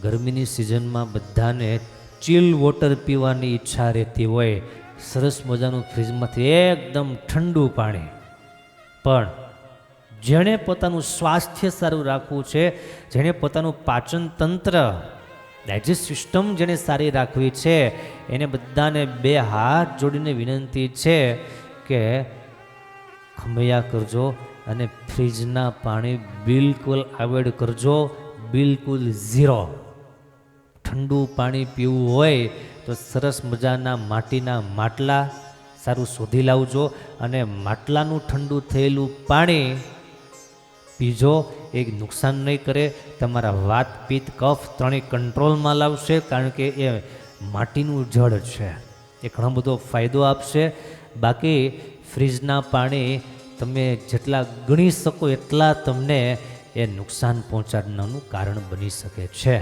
ગરમીની સિઝનમાં બધાને ચીલ વોટર પીવાની ઈચ્છા રહેતી હોય, સરસ મજાનું ફ્રીજમાંથી એકદમ ઠંડુ પાણી. પણ જેણે પોતાનું સ્વાસ્થ્ય સારું રાખવું છે, જેણે પોતાનું પાચન તંત્ર, ડાયજેસ્ટ સિસ્ટમ જેણે સારી રાખવી છે, એને બધાને બે હાથ જોડીને વિનંતી છે કે ખમૈયા કરજો અને ફ્રીજના પાણી બિલકુલ અવોઇડ કરજો, બિલકુલ ઝીરો. ઠંડુ પાણી પીવું હોય તો સરસ મજાના માટીના માટલા સારું શોધી લાવજો અને માટલાનું ઠંડુ થયેલું પાણી પીજો. એ નુકસાન નહીં કરે, તમારા વાત પિત્ત કફ ત્રણેય કંટ્રોલમાં લાવશે, કારણ કે એ માટીનું જળ છે, એ ઘણો બધો ફાયદો આપશે. બાકી ફ્રીજના પાણી તમે જેટલા ગણી શકો એટલા તમને એ નુકસાન પહોંચાડવાનું કારણ બની શકે છે.